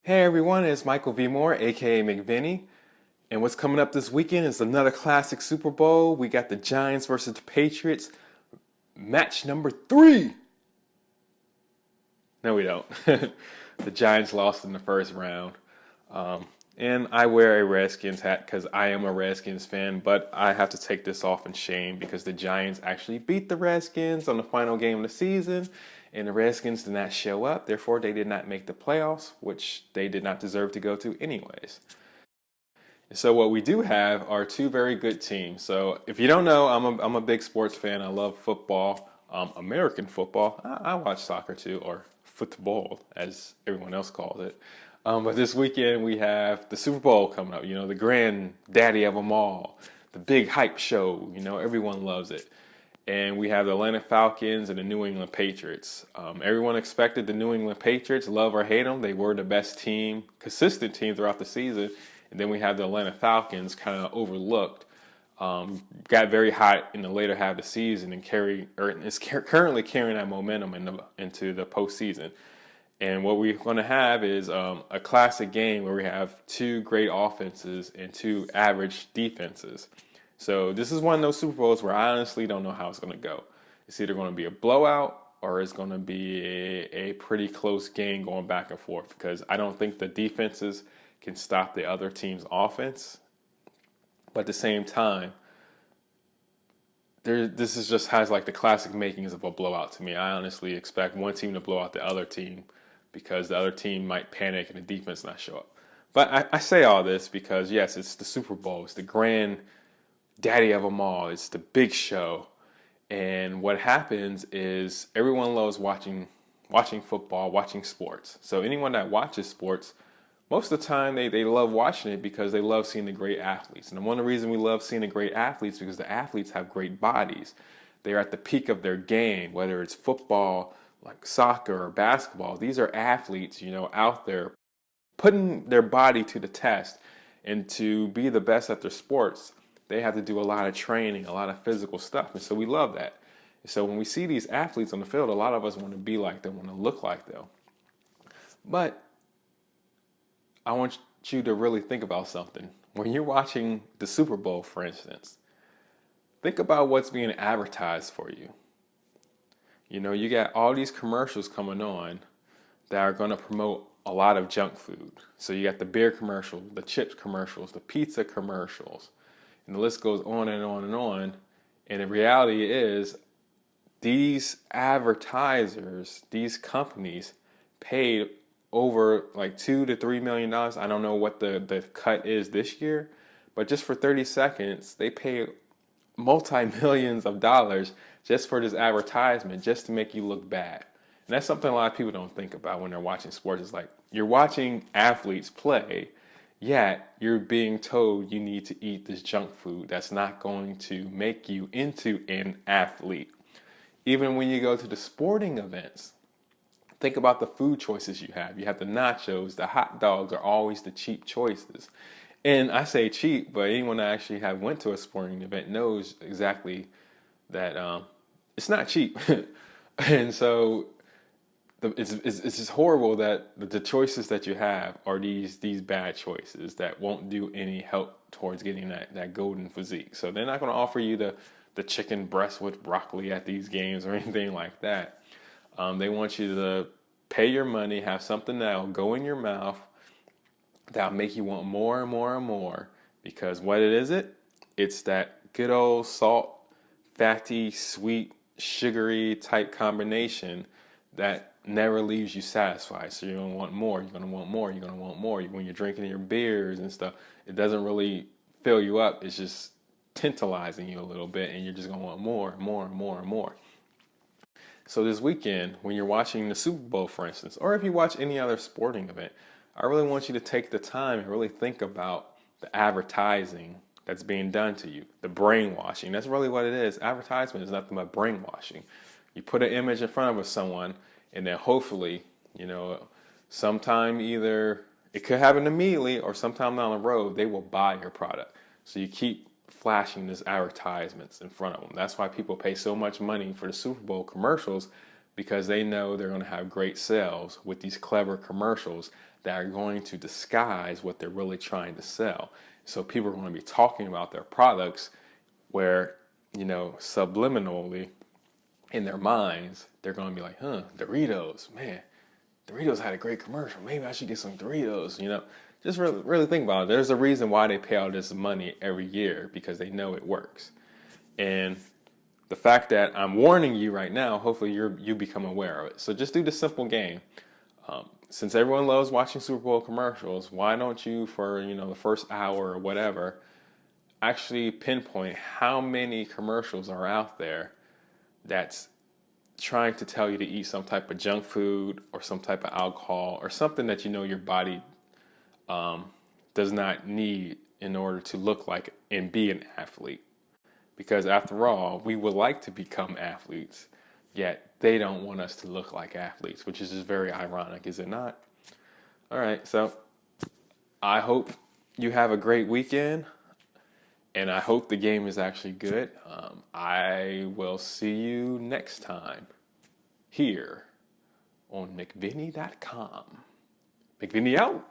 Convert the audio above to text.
Hey everyone, it's Michael V. Moore, aka MicVinny. And what's coming up this weekend is another classic Super Bowl. We got the Giants versus the Patriots, match number 3. No, we don't. The Giants lost in the first round. And I wear a Redskins hat because I am a Redskins fan, but I have to take this off in shame because the Giants actually beat the Redskins on the final game of the season, and the Redskins did not show up. Therefore, they did not make the playoffs, which they did not deserve to go to anyways. So what we do have are two very good teams. So if you don't know, I'm a big sports fan. I love football, American football. I watch soccer too, or football as everyone else calls it. But this weekend we have the Super Bowl coming up. You know, the granddaddy of them all, the big hype show. You know, everyone loves it. And we have the Atlanta Falcons and the New England Patriots. Everyone expected the New England Patriots, love or hate them, they were the best team, consistent team throughout the season. And then we have the Atlanta Falcons, kind of overlooked. Got very hot in the later half of the season and is currently carrying that momentum into the postseason. And what we're going to have is a classic game where we have two great offenses and two average defenses. So this is one of those Super Bowls where I honestly don't know how it's going to go. It's either going to be a blowout or it's going to be a pretty close game going back and forth because I don't think the defenses can stop the other team's offense. But at the same time, this is just has like the classic makings of a blowout to me. I honestly expect one team to blow out the other team because the other team might panic and the defense not show up. But I say all this because, yes, it's the Super Bowl. It's the grand daddy of them all. It's the big show. And what happens is everyone loves watching football, watching sports. So anyone that watches sports, most of the time they love watching it because they love seeing the great athletes. And one of the reasons we love seeing the great athletes is because the athletes have great bodies. They're at the peak of their game, whether it's football, like soccer or basketball. These are athletes, you know, out there putting their body to the test. And to be the best at their sports, they have to do a lot of training, a lot of physical stuff. And so we love that. And so when we see these athletes on the field, a lot of us want to be like them, want to look like them. But I want you to really think about something. When you're watching the Super Bowl, for instance, think about what's being advertised for you. You know, you got all these commercials coming on that are going to promote a lot of junk food. So you got the beer commercial, the chips commercials, the pizza commercials, and the list goes on and on and on. And the reality is these advertisers, these companies paid over like $2 to $3 million. I don't know what the cut is this year, but just for 30 seconds, they pay multi-millions of dollars just for this advertisement, just to make you look bad. And that's something a lot of people don't think about when they're watching sports. It's like you're watching athletes play, yet you're being told you need to eat this junk food that's not going to make you into an athlete. Even when you go to the sporting events, think about the food choices you have. You have the nachos, the hot dogs are always the cheap choices. And I say cheap, but anyone that actually have went to a sporting event knows exactly that it's not cheap. And so it's just horrible that the choices that you have are these bad choices that won't do any help towards getting that golden physique. So they're not going to offer you the chicken breast with broccoli at these games or anything like that. They want you to pay your money, have something that'll go in your mouth, that'll make you want more and more and more. Because what it's that good old salt, fatty, sweet, sugary type combination that never leaves you satisfied. So you're going to want more, you're going to want more, you're going to want more. When you're drinking your beers and stuff, it doesn't really fill you up. It's just tantalizing you a little bit, and you're just going to want more and more and more and more. So this weekend, when you're watching the Super Bowl, for instance, or if you watch any other sporting event, I really want you to take the time and really think about the advertising that's being done to you, the brainwashing. That's really what it is. Advertisement is nothing but brainwashing. You put an image in front of someone, and then hopefully, you know, sometime either it could happen immediately or sometime down the road, they will buy your product. So you keep flashing these advertisements in front of them. That's why people pay so much money for the Super Bowl commercials, because they know they're going to have great sales with these clever commercials that are going to disguise what they're really trying to sell. So people are going to be talking about their products where, subliminally in their minds, they're going to be like, Doritos, man, Doritos had a great commercial. Maybe I should get some Doritos, Just really think about it. There's a reason why they pay all this money every year, because they know it works. And the fact that I'm warning you right now, hopefully you become aware of it. So just do the simple game. Since everyone loves watching Super Bowl commercials, why don't you, for the first hour or whatever, actually pinpoint how many commercials are out there that's trying to tell you to eat some type of junk food or some type of alcohol or something that your body does not need in order to look like and be an athlete. Because after all, we would like to become athletes, yet they don't want us to look like athletes, which is just very ironic, is it not? All right, so I hope you have a great weekend, and I hope the game is actually good. I will see you next time here on MicVinny.com. MicVinny out.